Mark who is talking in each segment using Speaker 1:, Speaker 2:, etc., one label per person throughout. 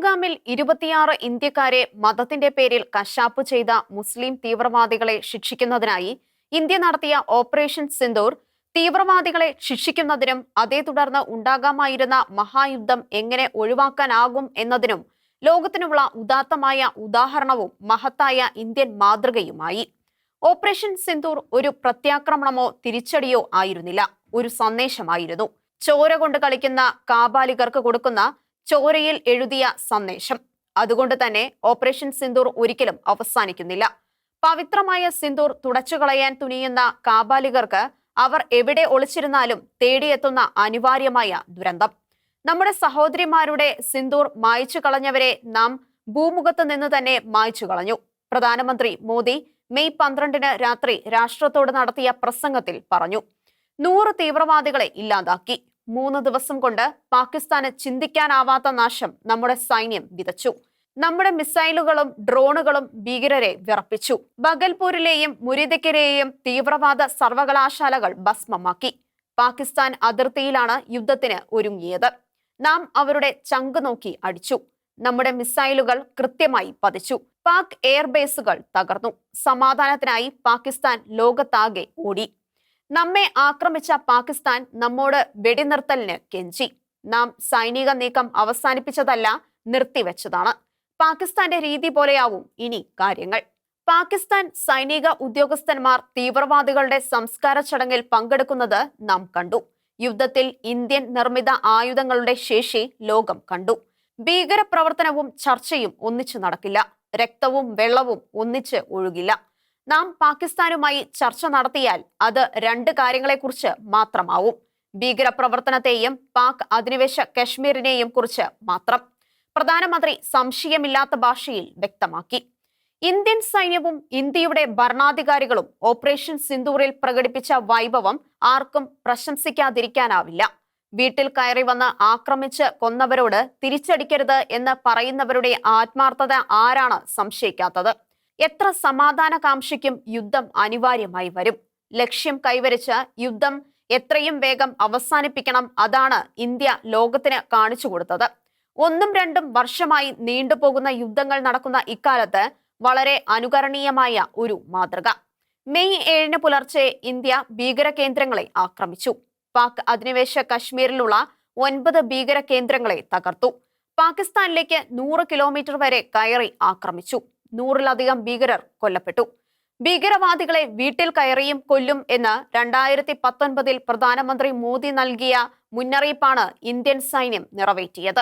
Speaker 1: പഹൽഗാമിൽ 26 ഇന്ത്യക്കാരെ മതത്തിന്റെ പേരിൽ കശാപ്പ് ചെയ്ത മുസ്ലിം തീവ്രവാദികളെ ശിക്ഷിക്കുന്നതിനായി ഇന്ത്യ നടത്തിയ ഓപ്പറേഷൻ സിന്ദൂർ തീവ്രവാദികളെ ശിക്ഷിക്കുന്നതിനും അതേ തുടർന്ന് ഉണ്ടാകാമായിരുന്ന മഹായുദ്ധം എങ്ങനെ ഒഴിവാക്കാനാകും എന്നതിനും ലോകത്തിനുള്ള ഉദാത്തമായ ഉദാഹരണവും മഹത്തായ ഇന്ത്യൻ മാതൃകയുമായി. ഓപ്പറേഷൻ സിന്ദൂർ ഒരു പ്രത്യാക്രമണമോ തിരിച്ചടിയോ ആയിരുന്നില്ല, ഒരു സന്ദേശമായിരുന്നു. ചോര കൊണ്ട് കളിക്കുന്ന കാബാലികർക്ക് കൊടുക്കുന്ന ചോരയിൽ എഴുതിയ സന്ദേശം. അതുകൊണ്ട് തന്നെ ഓപ്പറേഷൻ സിന്ദൂർ ഒരിക്കലും അവസാനിക്കുന്നില്ല. പവിത്രമായ സിന്ദൂർ തുടച്ചുകളയാൻ തുനിയുന്ന കാബാലികർക്ക് അവർ എവിടെ ഒളിച്ചിരുന്നാലും തേടിയെത്തുന്ന അനിവാര്യമായ ദുരന്തം. നമ്മുടെ സഹോദരിമാരുടെ സിന്ദൂർ മായ്ച്ചു കളഞ്ഞവരെ നാം ഭൂമുഖത്ത് നിന്ന് തന്നെ മായ്ച്ചു കളഞ്ഞു. പ്രധാനമന്ത്രി മോദി മെയ് 12 രാത്രി രാഷ്ട്രത്തോട് നടത്തിയ പ്രസംഗത്തിൽ പറഞ്ഞു. 100 തീവ്രവാദികളെ ഇല്ലാതാക്കി. 3 ദിവസം കൊണ്ട് പാകിസ്ഥാന് ചിന്തിക്കാനാവാത്ത നാശം നമ്മുടെ സൈന്യം വിതച്ചു. നമ്മുടെ മിസൈലുകളും ഡ്രോണുകളും ഭീകരരെ വിറപ്പിച്ചു. ബഗൽപൂരിലെയും മുരിദക്കിലെയും തീവ്രവാദ സർവകലാശാലകൾ ഭസ്മമാക്കി. പാകിസ്ഥാൻ അതിർത്തിയിലാണ് യുദ്ധത്തിന് ഒരുങ്ങിയത്. നാം അവരുടെ ചങ്ക് നോക്കി അടിച്ചു. നമ്മുടെ മിസൈലുകൾ കൃത്യമായി പതിച്ചു. പാക് എയർബേസുകൾ തകർന്നു. സമാധാനത്തിനായി പാകിസ്ഥാൻ ലോകത്താകെ ഓടി. നമ്മെ ആക്രമിച്ച പാകിസ്ഥാൻ നമ്മോട് വെടിനിർത്തലിന് കെഞ്ചി. നാം സൈനിക നീക്കം അവസാനിപ്പിച്ചതല്ല, നിർത്തിവെച്ചതാണ്. പാകിസ്ഥാന്റെ രീതി പോലെയാവും ഇനി കാര്യങ്ങൾ. പാകിസ്ഥാൻ സൈനിക ഉദ്യോഗസ്ഥന്മാർ തീവ്രവാദികളുടെ സംസ്കാര ചടങ്ങിൽ പങ്കെടുക്കുന്നത് നാം കണ്ടു. യുദ്ധത്തിൽ ഇന്ത്യൻ നിർമ്മിത ആയുധങ്ങളുടെ ശേഷി ലോകം കണ്ടു. ഭീകരപ്രവർത്തനവും ചർച്ചയും ഒന്നിച്ചു നടക്കില്ല. രക്തവും വെള്ളവും ഒന്നിച്ച് ഒഴുകില്ല. നാം പാകിസ്ഥാനുമായി ചർച്ച നടത്തിയാൽ അത് 2 കാര്യങ്ങളെക്കുറിച്ച് മാത്രമാവും. ഭീകരപ്രവർത്തനത്തെയും പാക് അധിനിവേശ കശ്മീരിനെയും കുറിച്ച് മാത്രം. പ്രധാനമന്ത്രി സംശയമില്ലാത്ത ഭാഷയിൽ വ്യക്തമാക്കി. ഇന്ത്യൻ സൈന്യവും ഇന്ത്യയുടെ ഭരണാധികാരികളും ഓപ്പറേഷൻ സിന്ദൂറിൽ പ്രകടിപ്പിച്ച വൈഭവം ആർക്കും പ്രശംസിക്കാതിരിക്കാനാവില്ല. വീട്ടിൽ കയറി വന്ന് ആക്രമിച്ച് കൊന്നവരോട് തിരിച്ചടിക്കരുത് എന്ന് പറയുന്നവരുടെ ആത്മാർത്ഥത ആരാണ് സംശയിക്കാത്തത്? എത്ര സമാധാനകാംക്ഷിക്കും യുദ്ധം അനിവാര്യമായി വരും. ലക്ഷ്യം കൈവരിച്ച് യുദ്ധം എത്രയും വേഗം അവസാനിപ്പിക്കണം. അതാണ് ഇന്ത്യ ലോകത്തിന് കാണിച്ചു കൊടുത്തത്. 1-2 വർഷമായി നീണ്ടുപോകുന്ന യുദ്ധങ്ങൾ നടക്കുന്ന ഇക്കാലത്ത് വളരെ അനുകരണീയമായ ഒരു മാതൃക. മെയ് 7 പുലർച്ചെ ഇന്ത്യ ഭീകര കേന്ദ്രങ്ങളെ ആക്രമിച്ചു. പാക് അധിനിവേശ കശ്മീരിലുള്ള 9 ഭീകര കേന്ദ്രങ്ങളെ തകർത്തു. പാകിസ്ഥാനിലേക്ക് 100 കിലോമീറ്റർ വരെ കയറി ആക്രമിച്ചു. 100-ലധികം ഭീകരർ കൊല്ലപ്പെട്ടു. ഭീകരവാദികളെ വീട്ടിൽ കയറിയും കൊല്ലും എന്ന് 2019 പ്രധാനമന്ത്രി മോദി നൽകിയ മുന്നറിയിപ്പാണ് ഇന്ത്യൻ സൈന്യം നിറവേറ്റിയത്.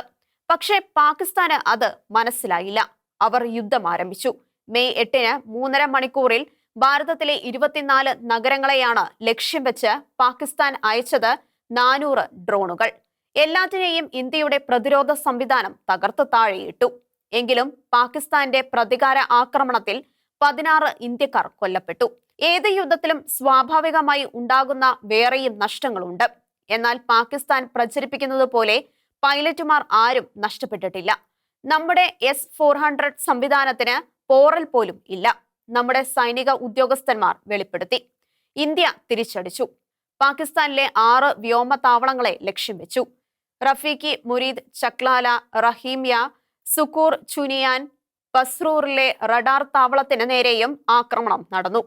Speaker 1: പക്ഷേ പാകിസ്ഥാന് അത് മനസ്സിലായില്ല. അവർ യുദ്ധം ആരംഭിച്ചു. മെയ് 8 3.5 മണിക്കൂറിൽ ഭാരതത്തിലെ 24 നഗരങ്ങളെയാണ് ലക്ഷ്യം വെച്ച് പാകിസ്ഥാൻ അയച്ചത് 400 ഡ്രോണുകൾ. എല്ലാത്തിനെയും ഇന്ത്യയുടെ പ്രതിരോധ സംവിധാനം തകർത്ത് താഴെയിട്ടു. എങ്കിലും പാകിസ്ഥാന്റെ പ്രതികാര ആക്രമണത്തിൽ 16 ഇന്ത്യക്കാർ കൊല്ലപ്പെട്ടു. ഏത് യുദ്ധത്തിലും സ്വാഭാവികമായി ഉണ്ടാകുന്ന വേറെയും നഷ്ടങ്ങളുണ്ട്. എന്നാൽ പാകിസ്ഥാൻ പ്രചരിപ്പിക്കുന്നത് പോലെ പൈലറ്റുമാർ ആരും നഷ്ടപ്പെട്ടിട്ടില്ല. നമ്മുടെ S-400 സംവിധാനത്തിന് പോറൽ പോലും ഇല്ല. നമ്മുടെ സൈനിക ഉദ്യോഗസ്ഥന്മാർ വെളിപ്പെടുത്തി. ഇന്ത്യ തിരിച്ചടിച്ചു. പാകിസ്ഥാനിലെ 6 വ്യോമതാവളങ്ങളെ ലക്ഷ്യം വെച്ചു. റഫീഖി, മുരീദ്, ചക്ലാല, റഹീമിയ, സുക്കൂർ, ചുനിയാൻ, പസ്രൂറിലെ റഡാർ താവളത്തിന് നേരെയും ആക്രമണം നടന്നു.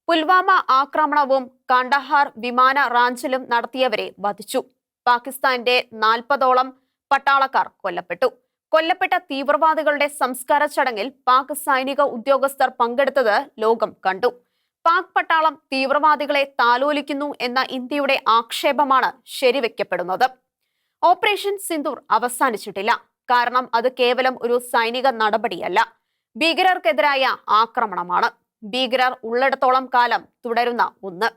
Speaker 1: പുൽവാമ ആക്രമണവും കാണ്ഡഹാർ വിമാന റാഞ്ചിലും നടത്തിയവരെ വധിച്ചു. പാകിസ്ഥാന്റെ 40ഓളം പട്ടാളക്കാർ കൊല്ലപ്പെട്ടു. കൊല്ലപ്പെട്ട തീവ്രവാദികളുടെ സംസ്കാര ചടങ്ങിൽ പാക് സൈനിക ഉദ്യോഗസ്ഥർ പങ്കെടുത്തത് ലോകം കണ്ടു. പാക് പട്ടാളം തീവ്രവാദികളെ താലോലിക്കുന്നു എന്ന ഇന്ത്യയുടെ ആക്ഷേപമാണ് ശരിവെക്കപ്പെടുന്നത്. ഓപ്പറേഷൻ സിന്ദൂർ അവസാനിച്ചിട്ടില്ല. കാരണം അത് കേവലം ഒരു സൈനിക നടപടിയല്ല, ഭീകരർക്കെതിരായ ആക്രമണമാണ്. ഭീകരർ ഉള്ളിടത്തോളം കാലം തുടരുന്ന ഒന്ന്.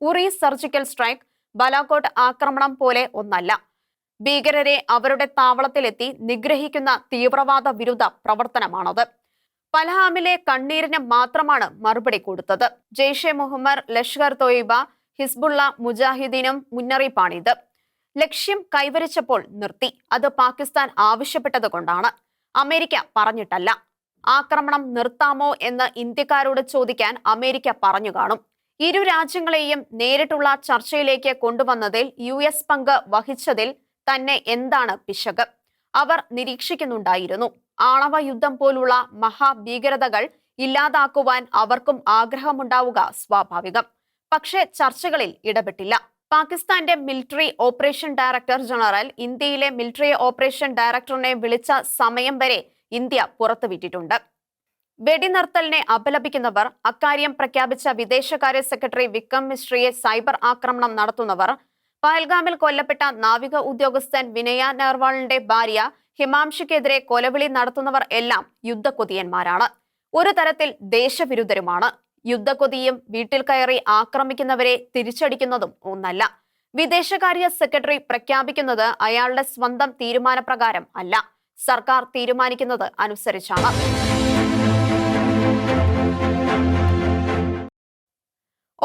Speaker 1: ഉറി സർജിക്കൽ സ്ട്രൈക്ക്, ബാലാകോട്ട് ആക്രമണം പോലെ ഒന്നല്ല. ഭീകരരെ അവരുടെ താവളത്തിലെത്തി നിഗ്രഹിക്കുന്ന തീവ്രവാദ വിരുദ്ധ പ്രവർത്തനമാണത്. പൽഹാമിലെ കണ്ണീരിന് മാത്രമാണ് മറുപടി കൊടുത്തത്. ജെയ്ഷെ മുഹമ്മദ്, ലഷ്കർ തോയിബ, ഹിസ്ബുള്ള മുജാഹിദീനും മുന്നറിയിപ്പാണിത്. ലക്ഷ്യം കൈവരിച്ചപ്പോൾ നിർത്തി. അത് പാകിസ്ഥാൻ ആവശ്യപ്പെട്ടത് കൊണ്ടാണ്, അമേരിക്ക പറഞ്ഞിട്ടല്ല. ആക്രമണം നിർത്താമോ എന്ന് ഇന്ത്യക്കാരോട് ചോദിക്കാൻ അമേരിക്ക പറഞ്ഞു കാണും. ഇരു രാജ്യങ്ങളെയും നേരിട്ടുള്ള ചർച്ചയിലേക്ക് കൊണ്ടുവന്നതിൽ US പങ്ക് വഹിച്ചതിൽ തന്നെ എന്താണ് പിശക്? അവർ നിരീക്ഷിക്കുന്നുണ്ടായിരുന്നു. ആണവ യുദ്ധം പോലുള്ള മഹാഭീകരതകൾ ഇല്ലാതാക്കുവാൻ അവർക്കും ആഗ്രഹമുണ്ടാവുക സ്വാഭാവികം. പക്ഷേ ചർച്ചകളിൽ ഇടപെട്ടില്ല. പാകിസ്ഥാന്റെ മിലിറ്ററി ഓപ്പറേഷൻ ഡയറക്ടർ ജനറൽ ഇന്ത്യയിലെ മിലിറ്ററി ഓപ്പറേഷൻ ഡയറക്ടറിനെ വിളിച്ച സമയം വരെ ഇന്ത്യ പുറത്തുവിട്ടിട്ടുണ്ട്. വെടിനിർത്തലിനെ അപലപിക്കുന്നവർ, അക്കാര്യം പ്രഖ്യാപിച്ച വിദേശകാര്യ സെക്രട്ടറി വിക്രം മിശ്രയെ സൈബർ ആക്രമണം നടത്തുന്നവർ, പഹൽഗാമിൽ കൊല്ലപ്പെട്ട നാവിക ഉദ്യോഗസ്ഥൻ വിനയ നേർവാളിന്റെ ഭാര്യ ഹിമാംശുക്കെതിരെ കൊലവിളി നടത്തുന്നവർ എല്ലാം യുദ്ധക്കൊതിയന്മാരാണ്. ഒരു തരത്തിൽ ദേശവിരുദ്ധരുമാണ്. യുദ്ധക്കൊതിയും വീട്ടിൽ കയറി ആക്രമിക്കുന്നവരെ തിരിച്ചടിക്കുന്നതും ഒന്നല്ല. വിദേശകാര്യ സെക്രട്ടറി പ്രഖ്യാപിക്കുന്നത് അയാളുടെ സ്വന്തം തീരുമാനപ്രകാരം അല്ല, സർക്കാർ തീരുമാനിക്കുന്നത് അനുസരിച്ചാണ്.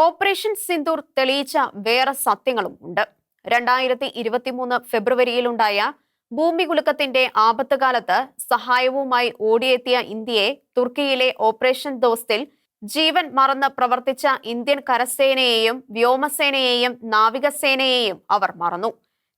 Speaker 1: ഓപ്പറേഷൻ സിന്ദൂർ തെളിയിച്ച വേറെ സത്യങ്ങളും ഉണ്ട്. 2023 ഫെബ്രുവരിയിലുണ്ടായ ഭൂമികുലുക്കത്തിന്റെ ആപത്തുകാലത്ത് സഹായവുമായി ഓടിയെത്തിയ ഇന്ത്യയെ തുർക്കിയിലെ ഓപ്പറേഷൻ ദോസ്തിൽ ജീവൻ മറന്ന് പ്രവർത്തിച്ച ഇന്ത്യൻ കരസേനയെയും വ്യോമസേനയെയും നാവികസേനയെയും അവർ മറന്നു.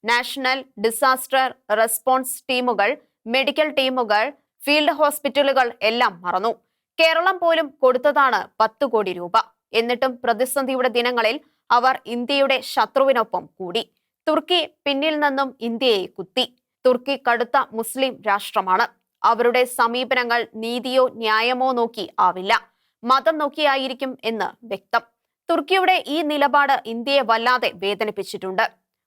Speaker 1: നാഷണൽ ഡിസാസ്റ്റർ റെസ്പോൺസ് ടീമുകൾ, മെഡിക്കൽ ടീമുകൾ, ഫീൽഡ് ഹോസ്പിറ്റലുകൾ എല്ലാം മറന്നു. കേരളം പോലും കൊടുത്തതാണ് 10 കോടി രൂപ. എന്നിട്ടും പ്രതിസന്ധിയുടെ ദിനങ്ങളിൽ അവർ ഇന്ത്യയുടെ ശത്രുവിനൊപ്പം കൂടി. തുർക്കി പിന്നിൽ നിന്നും ഇന്ത്യയെ കുത്തി. തുർക്കി കടുത്ത മുസ്ലിം രാഷ്ട്രമാണ്. അവരുടെ സമീപനങ്ങൾ നീതിയോ ന്യായമോ നോക്കി ആവില്ല, മതം നോക്കിയായിരിക്കും എന്ന് വ്യക്തം. തുർക്കിയുടെ ഈ നിലപാട് ഇന്ത്യയെ വല്ലാതെ വേദനിപ്പിച്ചിട്ടുണ്ട്.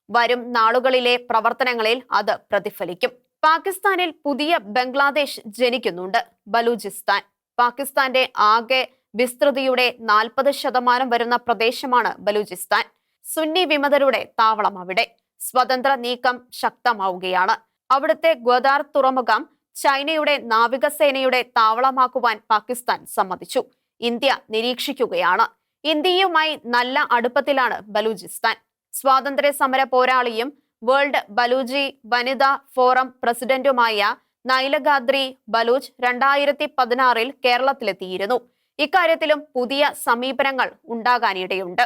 Speaker 1: വരും നാളുകളിലെ പ്രവർത്തനങ്ങളിൽ അത് പ്രതിഫലിക്കും. പാകിസ്ഥാനിൽ പുതിയ ബംഗ്ലാദേശ് ജനിക്കുന്നുണ്ട്. ബലൂചിസ്ഥാൻ പാകിസ്ഥാന്റെ ആകെ വിസ്തൃതിയുടെ 40% വരുന്ന പ്രദേശമാണ് ബലൂചിസ്ഥാൻ. സുന്നി വിമതരുടെ താവളം അവിടെ. സ്വതന്ത്ര നീക്കം ശക്തമാവുകയാണ്. അവിടുത്തെ ഗ്വദാർ തുറമുഖം ചൈനയുടെ നാവികസേനയുടെ താവളമാക്കുവാൻ പാകിസ്ഥാൻ സമ്മതിച്ചു. ഇന്ത്യ നിരീക്ഷിക്കുകയാണ്. ഇന്ത്യയുമായി നല്ല അടുപ്പത്തിലാണ് ബലൂചിസ്ഥാൻ. സ്വാതന്ത്ര്യ സമര പോരാളിയും വേൾഡ് ബലൂചി വനിതാ ഫോറം പ്രസിഡന്റുമായ നൈലഗാദ്രി ബലൂച്ച് 2016 കേരളത്തിലെത്തിയിരുന്നു. ഇക്കാര്യത്തിലും പുതിയ സമീപനങ്ങൾ ഉണ്ടാകാനിടയുണ്ട്.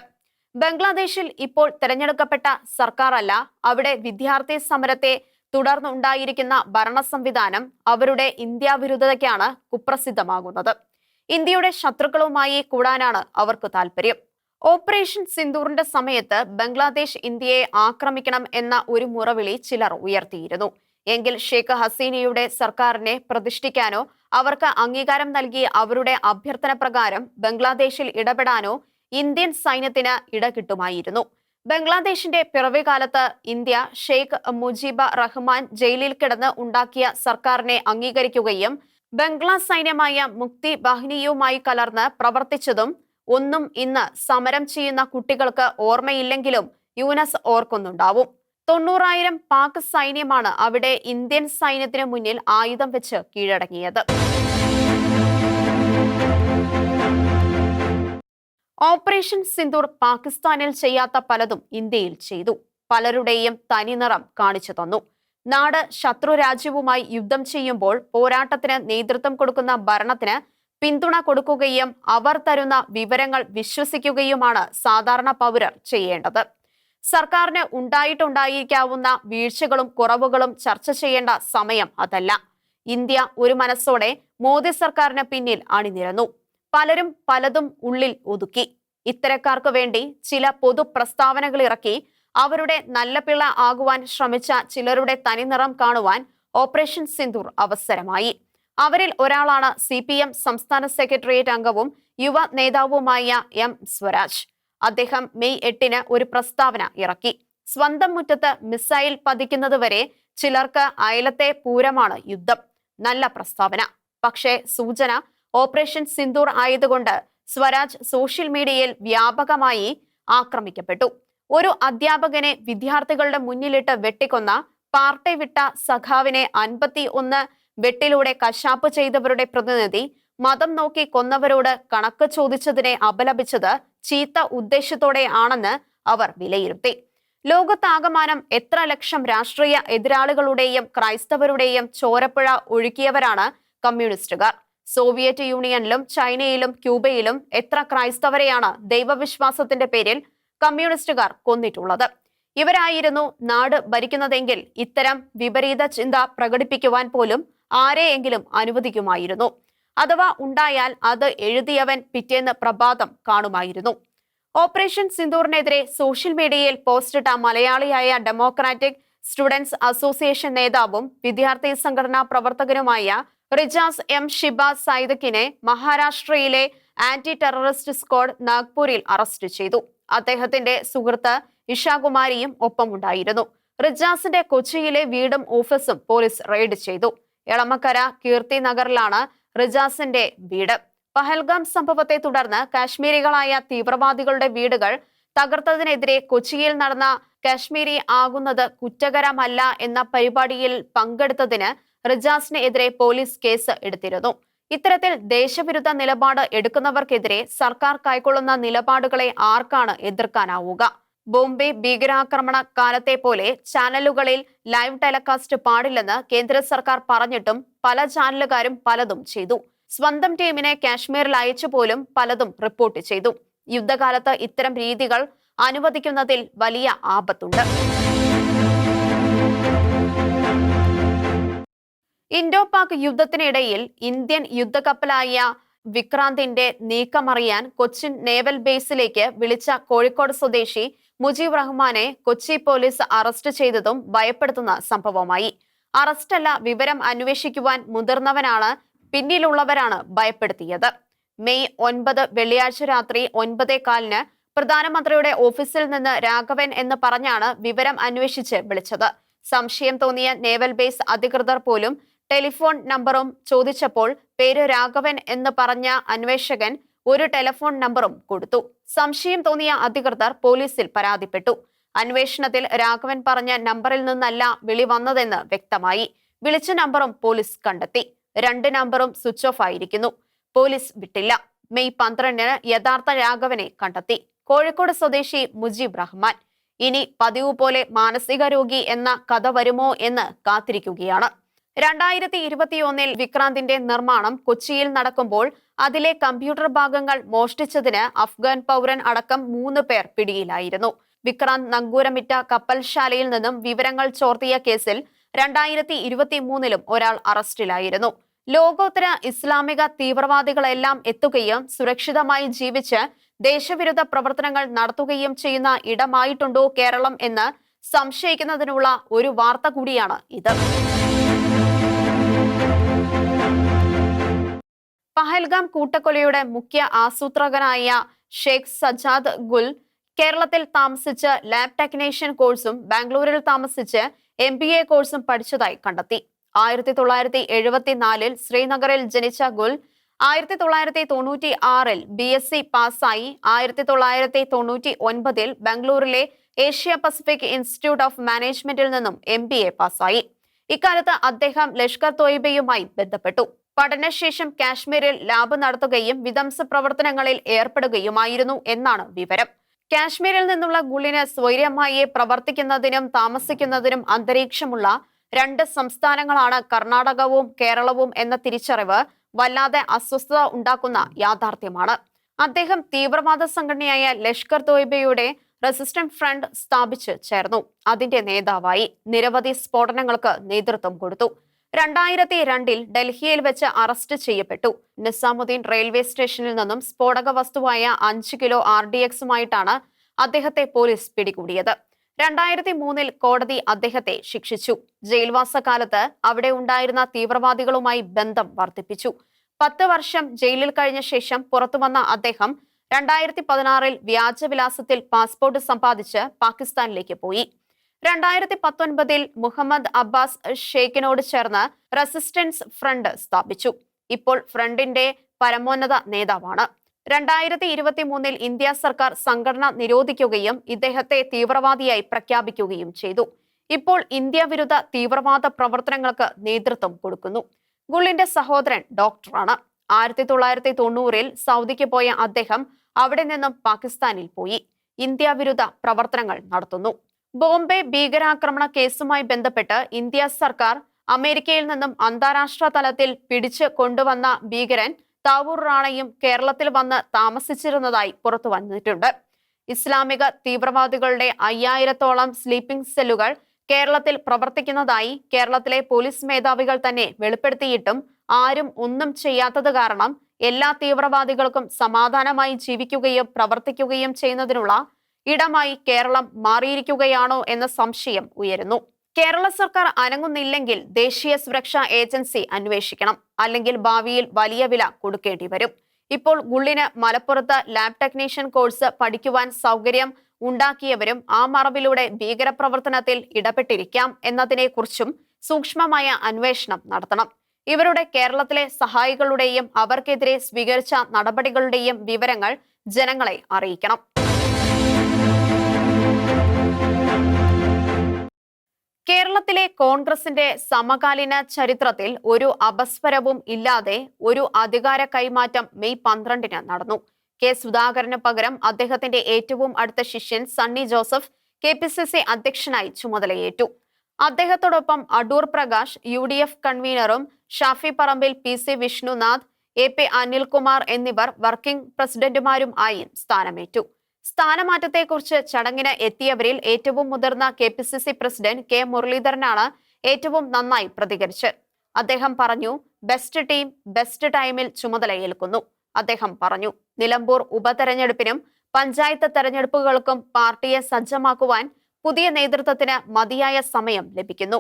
Speaker 1: ബംഗ്ലാദേശിൽ ഇപ്പോൾ തെരഞ്ഞെടുക്കപ്പെട്ട സർക്കാരല്ല, അവിടെ വിദ്യാർത്ഥി സമരത്തെ തുടർന്നുണ്ടായിരിക്കുന്ന ഭരണ സംവിധാനം അവരുടെ ഇന്ത്യ വിരുദ്ധതയ്ക്കാണ് കുപ്രസിദ്ധമാകുന്നത്. ഇന്ത്യയുടെ ശത്രുക്കളുമായി കൂടാനാണ് അവർക്ക് താല്പര്യം. ഓപ്പറേഷൻ സിന്ദൂറിന്റെ സമയത്ത് ബംഗ്ലാദേശ് ഇന്ത്യയെ ആക്രമിക്കണം എന്ന ഒരു മുറവിളി ചിലർ ഉയർത്തിയിരുന്നു. എങ്കിൽ ഷെയ്ഖ് ഹസീനയുടെ സർക്കാരിനെ പ്രതിഷ്ഠിക്കാനോ അവർക്ക് അംഗീകാരം നൽകി അവരുടെ അഭ്യർത്ഥന പ്രകാരം ബംഗ്ലാദേശിൽ ഇടപെടാനോ ഇന്ത്യൻ സൈന്യത്തിന് ഇടകിട്ടുമായിരുന്നു. ബംഗ്ലാദേശിന്റെ പിറവികാലത്ത് ഇന്ത്യ ഷെയ്ഖ് മുജീബ റഹ്മാൻ ജയിലിൽ കിടന്ന് ഉണ്ടാക്കിയ സർക്കാരിനെ അംഗീകരിക്കുകയും ബംഗ്ലാ സൈന്യമായ മുക്തി ബാഹിനിയുമായി കലർന്ന് പ്രവർത്തിച്ചതും ഒന്നും ഇന്ന് സമരം ചെയ്യുന്ന കുട്ടികൾക്ക് ഓർമ്മയില്ലെങ്കിലും യൂനസ് ഓർക്കുന്നുണ്ടാവും. 90,000 പാക് സൈന്യമാണ് അവിടെ ഇന്ത്യൻ സൈന്യത്തിന് മുന്നിൽ ആയുധം വെച്ച് കീഴടങ്ങിയത്. ഓപ്പറേഷൻ സിന്ദൂർ പാകിസ്ഥാനിൽ ചെയ്യാത്ത പലതും ഇന്ത്യയിൽ ചെയ്തു. പലരുടെയും തനിനിറം കാണിച്ചു തന്നു. നാട് ശത്രു രാജ്യവുമായി യുദ്ധം ചെയ്യുമ്പോൾ പോരാട്ടത്തിന് നേതൃത്വം കൊടുക്കുന്ന ഭരണത്തിന് പിന്തുണ കൊടുക്കുകയും അവർ തരുന്ന വിവരങ്ങൾ വിശ്വസിക്കുകയുമാണ് സാധാരണ പൗരർ ചെയ്യേണ്ടത്. സർക്കാരിന് ഉണ്ടായിട്ടുണ്ടായിരിക്കാവുന്ന വീഴ്ചകളും കുറവുകളും ചർച്ച ചെയ്യേണ്ട സമയം അതല്ല. ഇന്ത്യ ഒരു മനസ്സോടെ മോദി സർക്കാരിന് പിന്നിൽ അണിനിരന്നു. പലരും പലതും ഉള്ളിൽ ഒതുക്കി. ഇത്തരക്കാർക്ക് വേണ്ടി ചില പൊതു പ്രസ്താവനകൾ ഇറക്കി അവരുടെ നല്ല പിള്ള ആകുവാൻ ശ്രമിച്ച ചിലരുടെ തനിനിറം കാണുവാൻ ഓപ്പറേഷൻ സിന്ദൂർ അവസരമായി. അവരിൽ ഒരാളാണ് CPM സംസ്ഥാന സെക്രട്ടേറിയറ്റ് അംഗവും യുവ നേതാവുമായ M സ്വരാജ്. അദ്ദേഹം മെയ് 8 ഒരു പ്രസ്താവന ഇറക്കി. സ്വന്തം മുറ്റത്ത് മിസൈൽ പതിക്കുന്നതുവരെ ചിലർക്ക് അയലത്തെ പൂരമാണ് യുദ്ധം. നല്ല പ്രസ്താവന. പക്ഷേ സൂചന ഓപ്പറേഷൻ സിന്ദൂർ ആയതുകൊണ്ട് സ്വരാജ് സോഷ്യൽ മീഡിയയിൽ വ്യാപകമായി ആക്രമിക്കപ്പെട്ടു. ഒരു അധ്യാപകനെ വിദ്യാർത്ഥികളുടെ മുന്നിലിട്ട് വെട്ടിക്കൊന്ന പാർട്ടി വിട്ട സഖാവിനെ 51 വെട്ടിലൂടെ കശാപ്പ് ചെയ്തവരുടെ പ്രതിനിധി മതം നോക്കി കൊന്നവരോട് കണക്ക് ചോദിച്ചതിനെ അപലപിച്ചത് ചീത്ത ഉദ്ദേശത്തോടെ ആണെന്ന് അവർ വിലയിരുത്തി. ലോകത്താകമാനം എത്ര ലക്ഷം രാഷ്ട്രീയ എതിരാളികളുടെയും ക്രൈസ്തവരുടെയും ചോരപ്പുഴ ഒഴുക്കിയവരാണ് കമ്മ്യൂണിസ്റ്റുകാർ. സോവിയറ്റ് യൂണിയനിലും ചൈനയിലും ക്യൂബയിലും എത്ര ക്രൈസ്തവരെയാണ് ദൈവവിശ്വാസത്തിന്റെ പേരിൽ കമ്മ്യൂണിസ്റ്റുകാർ കൊന്നിട്ടുള്ളത്. ഇവരായിരുന്നു നാട് ഭരിക്കുന്നതെങ്കിൽ ഇത്തരം വിപരീത ചിന്ത പ്രകടിപ്പിക്കുവാൻ പോലും ആരെയെങ്കിലും അനുവദിക്കുമായിരുന്നു. അഥവാ ഉണ്ടായാൽ അത് എഴുതിയവൻ പിറ്റേന്ന് പ്രഭാതം കാണുമായിരുന്നു. ഓപ്പറേഷൻ സിന്ദൂറിനെതിരെ സോഷ്യൽ മീഡിയയിൽ പോസ്റ്റിട്ട മലയാളിയായ ഡെമോക്രാറ്റിക് സ്റ്റുഡൻസ് അസോസിയേഷൻ നേതാവും വിദ്യാർത്ഥി സംഘടനാ പ്രവർത്തകനുമായ റിജാസ് എം ഷിബാസ് സൈദക്കിനെ മഹാരാഷ്ട്രയിലെ ആന്റി ടെററിസ്റ്റ് സ്ക്വാഡ് നാഗ്പൂരിൽ അറസ്റ്റ് ചെയ്തു. അദ്ദേഹത്തിന്റെ സുഹൃത്ത് ഇഷാകുമാരിയും ഒപ്പമുണ്ടായിരുന്നു. റിജാസിന്റെ കൊച്ചിയിലെ വീടും ഓഫീസും പോലീസ് റെയ്ഡ് ചെയ്തു. എളമക്കര കീർത്തി നഗറിലാണ് റിജാസിന്റെ വീട്. പഹൽഗാം സംഭവത്തെ തുടർന്ന് കാശ്മീരികളായ തീവ്രവാദികളുടെ വീടുകൾ തകർത്തതിനെതിരെ കൊച്ചിയിൽ നടന്ന കാശ്മീരി ആകുന്നത് കുറ്റകരമല്ല എന്ന പരിപാടിയിൽ പങ്കെടുത്തതിന് റിജാസിന് എതിരെ പോലീസ് കേസ് എടുത്തിരുന്നു. ഇത്തരത്തിൽ ദേശവിരുദ്ധ നിലപാട് എടുക്കുന്നവർക്കെതിരെ സർക്കാർ കൈക്കൊള്ളുന്ന നിലപാടുകളെ ആർക്കാണ് എതിർക്കാനാവുക? ബോംബെ ഭീകരാക്രമണ കാലത്തെ പോലെ ചാനലുകളിൽ ലൈവ് ടെലികാസ്റ്റ് പാടില്ലെന്ന് കേന്ദ്ര സർക്കാർ പറഞ്ഞിട്ടും പല ചാനലുകാരും പലതും ചെയ്തു. സ്വന്തം ടീമിനെ കാശ്മീരിൽ അയച്ചു പോലും പലതും റിപ്പോർട്ട് ചെയ്തു. യുദ്ധകാലത്ത് ഇത്തരം രീതികൾ അനുവദിക്കുന്നതിൽ വലിയ ആപത്തുണ്ട്. ഇൻഡോ പാക് യുദ്ധത്തിനിടയിൽ ഇന്ത്യൻ യുദ്ധക്കപ്പലായ വിക്രാന്തിന്റെ നീക്കമറിയാൻ കൊച്ചിൻ നേവൽ ബേസിലേക്ക് വിളിച്ച കോഴിക്കോട് സ്വദേശി മുജീബ് റഹ്മാനെ കൊച്ചി പോലീസ് അറസ്റ്റ് ചെയ്തതും ഭയപ്പെടുത്തുന്ന സംഭവമായി. അറസ്റ്റല്ല, വിവരം അന്വേഷിക്കുവാൻ മുതിർന്നവനാണ് പിന്നിലുള്ളവരാണ് ഭയപ്പെടുത്തിയത്. മെയ് 9 വെള്ളിയാഴ്ച രാത്രി 9:15 പ്രധാനമന്ത്രിയുടെ ഓഫീസിൽ നിന്ന് രാഘവൻ എന്ന് പറഞ്ഞാണ് വിവരം അന്വേഷിച്ച് വിളിച്ചത്. സംശയം തോന്നിയ നേവൽ ബേസ് അധികൃതർ പോലും ടെലിഫോൺ നമ്പറും ചോദിച്ചപ്പോൾ പേര് രാഘവൻ എന്ന് പറഞ്ഞ അന്വേഷകൻ ഒരു ടെലിഫോൺ നമ്പറും കൊടുത്തു. സംശയം തോന്നിയ അധികൃതർ പോലീസിൽ പരാതിപ്പെട്ടു. അന്വേഷണത്തിൽ രാഘവൻ പറഞ്ഞ നമ്പറിൽ നിന്നല്ല വിളി വന്നതെന്ന് വ്യക്തമായി. വിളിച്ച നമ്പറും പോലീസ് കണ്ടെത്തി. 2 നമ്പറും സ്വിച്ച് ഓഫ് ആയിരിക്കുന്നു. പോലീസ് വിട്ടില്ല. മെയ് 12 യഥാർത്ഥ രാഘവനെ കണ്ടെത്തി. കോഴിക്കോട് സ്വദേശി മുജീബ് റഹ്മാൻ. ഇനി പതിവ് പോലെ മാനസിക രോഗി എന്ന കഥ വരുമോ എന്ന് കാത്തിരിക്കുകയാണ്. 2021 വിക്രാന്തിന്റെ നിർമ്മാണം കൊച്ചിയിൽ നടക്കുമ്പോൾ അതിലെ കമ്പ്യൂട്ടർ ഭാഗങ്ങൾ മോഷ്ടിച്ചതിന് അഫ്ഗാൻ പൗരൻ അടക്കം 3 പേർ പിടിയിലായിരുന്നു. വിക്രാന്ത് നങ്കൂരമിട്ട കപ്പൽശാലയിൽ നിന്നും വിവരങ്ങൾ ചോർത്തിയ കേസിൽ 2023 ഒരാൾ അറസ്റ്റിലായിരുന്നു. ലോകോത്തര ഇസ്ലാമിക തീവ്രവാദികളെല്ലാം എത്തുകയും സുരക്ഷിതമായി ജീവിച്ച് ദേശവിരുദ്ധ പ്രവർത്തനങ്ങൾ നടത്തുകയും ചെയ്യുന്ന ഇടമായിട്ടുണ്ടോ കേരളം എന്ന് സംശയിക്കുന്നതിനുള്ള ഒരു വാർത്ത കൂടിയാണ് ഇത്. പഹൽഗാം കൂട്ടക്കൊലയുടെ മുഖ്യ ആസൂത്രകനായ ഷെയ്ഖ് സജാദ് ഗുൽ കേരളത്തിൽ താമസിച്ച് ലാബ് ടെക്നീഷ്യൻ കോഴ്സും ബാംഗ്ലൂരിൽ താമസിച്ച് MBA കോഴ്സും പഠിച്ചതായി കണ്ടെത്തി. 1974 ശ്രീനഗറിൽ ജനിച്ച ഗുൽ 1996 BSc പാസ്സായി. 1999 ബാംഗ്ലൂരിലെ ഏഷ്യ പസഫിക് ഇൻസ്റ്റിറ്റ്യൂട്ട് ഓഫ് മാനേജ്മെന്റിൽ നിന്നും MBA പാസ്സായി. ഇക്കാലത്ത് അദ്ദേഹം ലഷ്കർ തോയ്ബയുമായി ബന്ധപ്പെട്ടു. പഠനശേഷം കാശ്മീരിൽ ലാബ് നടത്തുകയും വിധ്വംസ പ്രവർത്തനങ്ങളിൽ ഏർപ്പെടുകയുമായിരുന്നു എന്നാണ് വിവരം. കാശ്മീരിൽ നിന്നുള്ള ഗുളിന് സ്വൈര്യമായി പ്രവർത്തിക്കുന്നതിനും താമസിക്കുന്നതിനും അന്തരീക്ഷമുള്ള 2 സംസ്ഥാനങ്ങളാണ് കർണാടകവും കേരളവും എന്ന തിരിച്ചറിവ് വല്ലാതെ അസ്വസ്ഥത ഉണ്ടാക്കുന്ന യാഥാർത്ഥ്യമാണ്. അദ്ദേഹം തീവ്രവാദ സംഘടനയായ ലഷ്കർ തോയ്ബയുടെ റെസിസ്റ്റന്റ് ഫ്രണ്ട് സ്ഥാപിച്ച് ചേർന്നു. അതിന്റെ നേതാവായി. നിരവധി സ്ഫോടനങ്ങൾക്ക് നേതൃത്വം കൊടുത്തു. 2002 ഡൽഹിയിൽ വെച്ച് അറസ്റ്റ് ചെയ്യപ്പെട്ടു. നിസാമുദ്ദീൻ റെയിൽവേ സ്റ്റേഷനിൽ നിന്നും സ്ഫോടക വസ്തുവായ 5 കിലോ RDXുമായിട്ടാണ് അദ്ദേഹത്തെ പോലീസ് പിടികൂടിയത്. 2003 കോടതി അദ്ദേഹത്തെ ശിക്ഷിച്ചു. ജയിൽവാസ കാലത്ത് അവിടെ ഉണ്ടായിരുന്ന തീവ്രവാദികളുമായി ബന്ധം വർദ്ധിപ്പിച്ചു. 10 വർഷം ജയിലിൽ കഴിഞ്ഞ ശേഷം പുറത്തുവന്ന അദ്ദേഹം 2016 വ്യാജവിലാസത്തിൽ പാസ്പോർട്ട് സമ്പാദിച്ച് പാകിസ്ഥാനിലേക്ക് പോയി. 2019 മുഹമ്മദ് അബ്ബാസ് ഷെയ്ഖിനോട് ചേർന്ന് റെസിസ്റ്റൻസ് ഫ്രണ്ട് സ്ഥാപിച്ചു. ഇപ്പോൾ ഫ്രണ്ടിന്റെ പരമോന്നത നേതാവാണ്. 2023 ഇന്ത്യ സർക്കാർ സംഘടന നിരോധിക്കുകയും ഇദ്ദേഹത്തെ തീവ്രവാദിയായി പ്രഖ്യാപിക്കുകയും ചെയ്തു. ഇപ്പോൾ ഇന്ത്യ വിരുദ്ധ തീവ്രവാദ പ്രവർത്തനങ്ങൾക്ക് നേതൃത്വം കൊടുക്കുന്നു. ഗുളിന്റെ സഹോദരൻ ഡോക്ടറാണ്. 1990 സൗദിക്ക് പോയ അദ്ദേഹം അവിടെ നിന്നും പാകിസ്ഥാനിൽ പോയി ഇന്ത്യ വിരുദ്ധ പ്രവർത്തനങ്ങൾ നടത്തുന്നു. ബോംബെ ഭീകരാക്രമണ കേസുമായി ബന്ധപ്പെട്ട് ഇന്ത്യ സർക്കാർ അമേരിക്കയിൽ നിന്നും അന്താരാഷ്ട്ര തലത്തിൽ പിടിച്ചു കൊണ്ടുവന്ന ഭീകരൻ താവൂർ റാണയും കേരളത്തിൽ വന്ന് താമസിച്ചിരുന്നതായി പുറത്തു വന്നിട്ടുണ്ട്. ഇസ്ലാമിക തീവ്രവാദികളുടെ 5000-ഓളം സ്ലീപ്പിംഗ് സെല്ലുകൾ കേരളത്തിൽ പ്രവർത്തിക്കുന്നതായി കേരളത്തിലെ പോലീസ് മേധാവികൾ തന്നെ വെളിപ്പെടുത്തിയിട്ടും ആരും ഒന്നും ചെയ്യാത്തത് കാരണം എല്ലാ തീവ്രവാദികൾക്കും സമാധാനമായി ജീവിക്കുകയും പ്രവർത്തിക്കുകയും ചെയ്യുന്നതിനുള്ള ഇടമായി കേരളം മാറിയിരിക്കുകയാണോ എന്ന സംശയം ഉയരുന്നു. കേരള സർക്കാർ അനങ്ങുന്നില്ലെങ്കിൽ ദേശീയ സുരക്ഷാ ഏജൻസി അന്വേഷിക്കണം, അല്ലെങ്കിൽ ഭാവിയിൽ വലിയ വില കൊടുക്കേണ്ടി വരും. ഇപ്പോൾ ഗുള്ളിന് മലപ്പുറത്ത് ലാബ് ടെക്നീഷ്യൻ കോഴ്സ് പഠിക്കുവാൻ സൗകര്യം ഉണ്ടാക്കിയവരും ആ മറവിലൂടെ ഭീകരപ്രവർത്തനത്തിൽ ഇടപെട്ടിരിക്കാം എന്നതിനെക്കുറിച്ചും സൂക്ഷ്മമായ അന്വേഷണം നടത്തണം. ഇവരുടെ കേരളത്തിലെ സഹായികളുടെയും അവർക്കെതിരെ സ്വീകരിച്ച നടപടികളുടെയും വിവരങ്ങൾ ജനങ്ങളെ അറിയിക്കണം. കേരളത്തിലെ കോൺഗ്രസിന്റെ സമകാലീന ചരിത്രത്തിൽ ഒരു അപസ്വരവും ഇല്ലാതെ ഒരു അധികാര കൈമാറ്റം മെയ് 12-ന് നടന്നു. കെ സുധാകരന് പകരം അദ്ദേഹത്തിന്റെ ഏറ്റവും അടുത്ത ശിഷ്യൻ സണ്ണി ജോസഫ് KPCC അധ്യക്ഷനായി ചുമതലയേറ്റു. അദ്ദേഹത്തോടൊപ്പം Adoor Prakash UDF കൺവീനറും Shafi Parambil, PC Vishnunath, AP Anilkumar എന്നിവർ വർക്കിംഗ് പ്രസിഡന്റുമാരും ആയി സ്ഥാനമേറ്റു. സ്ഥാനമാറ്റത്തെക്കുറിച്ച് ചടങ്ങിന് എത്തിയവരിൽ ഏറ്റവും മുതിർന്ന KPCC പ്രസിഡന്റ് K മുരളീധരനാണ് ഏറ്റവും നന്നായി പ്രതികരിച്ച്. അദ്ദേഹം പറഞ്ഞു, ബെസ്റ്റ് ടീം ബെസ്റ്റ് ടൈമിൽ ചുമതലയേൽക്കുന്നു. അദ്ദേഹം പറഞ്ഞു, നിലമ്പൂർ ഉപതെരഞ്ഞെടുപ്പിനും പഞ്ചായത്ത് തെരഞ്ഞെടുപ്പുകൾക്കും പാർട്ടിയെ സജ്ജമാക്കുവാൻ പുതിയ നേതൃത്വത്തിന് മതിയായ സമയം ലഭിക്കുന്നു.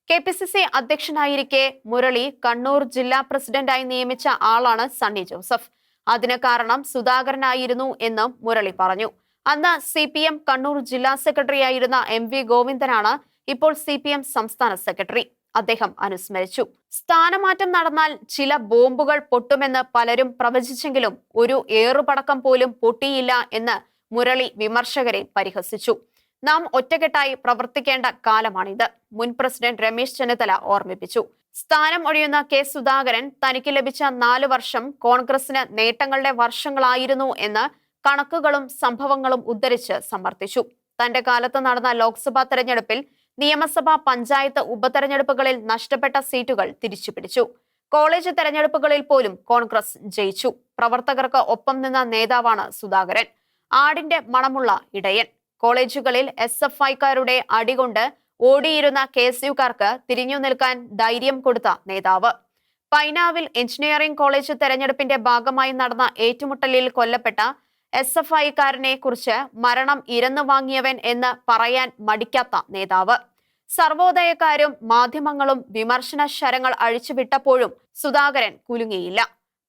Speaker 1: KPCC അധ്യക്ഷനായിരിക്കെ മുരളി കണ്ണൂർ ജില്ലാ പ്രസിഡന്റായി നിയമിച്ച ആളാണ് സണ്ണി ജോസഫ്. അതിന് കാരണം സുധാകരനായിരുന്നു എന്നും മുരളി പറഞ്ഞു. അന്ന് CPM കണ്ണൂർ ജില്ലാ സെക്രട്ടറി ആയിരുന്ന MV ഗോവിന്ദനാണ് ഇപ്പോൾ CPM സംസ്ഥാന സെക്രട്ടറി. അദ്ദേഹം അനുസ്മരിച്ചു. സ്ഥാനമാറ്റം നടന്നാൽ ചില ബോംബുകൾ പൊട്ടുമെന്ന് പലരും പ്രവചിച്ചെങ്കിലും ഒരു ഏറുപടക്കം പോലും പൊട്ടിയില്ല എന്ന് മുരളി വിമർശകരെ പരിഹസിച്ചു. നാം ഒറ്റക്കെട്ടായി പ്രവർത്തിക്കേണ്ട കാലമാണിത്, മുൻ പ്രസിഡന്റ് രമേശ് ചെന്നിത്തല ഓർമ്മിപ്പിച്ചു. സ്ഥാനം ഒഴിയുന്ന K സുധാകരൻ തനിക്ക് ലഭിച്ച 4 വർഷം കോൺഗ്രസിന് നേട്ടങ്ങളുടെ വർഷങ്ങളായിരുന്നു എന്ന് കണക്കുകളും സംഭവങ്ങളും ഉദ്ധരിച്ച് സമർത്ഥിച്ചു. തന്റെ കാലത്ത് നടന്ന ലോക്സഭാ തെരഞ്ഞെടുപ്പിൽ, നിയമസഭാ, പഞ്ചായത്ത് ഉപതെരഞ്ഞെടുപ്പുകളിൽ നഷ്ടപ്പെട്ട സീറ്റുകൾ തിരിച്ചുപിടിച്ചു. കോളേജ് തെരഞ്ഞെടുപ്പുകളിൽ പോലും കോൺഗ്രസ് ജയിച്ചു. പ്രവർത്തകർക്ക് ഒപ്പം നിന്ന നേതാവാണ് സുധാകരൻ. ആടിന്റെ മണമുള്ള ഇടയൻ. കോളേജുകളിൽ SFIക്കാരുടെ അടികൊണ്ട് ഓടിയിരുന്ന KSUക്കാർക്ക് തിരിഞ്ഞു നിൽക്കാൻ ധൈര്യം കൊടുത്ത നേതാവ്. പൈനാവിൽ എഞ്ചിനീയറിംഗ് കോളേജ് തെരഞ്ഞെടുപ്പിന്റെ ഭാഗമായി നടന്ന ഏറ്റുമുട്ടലിൽ കൊല്ലപ്പെട്ട SFIക്കാരനെ കുറിച്ച് മരണം ഇരന്നു വാങ്ങിയവൻ എന്ന് പറയാൻ മടിക്കാത്ത നേതാവ്. സർവോദയക്കാരും മാധ്യമങ്ങളും വിമർശന ശരങ്ങൾ അഴിച്ചുവിട്ടപ്പോഴും സുധാകരൻ കുലുങ്ങിയില്ല.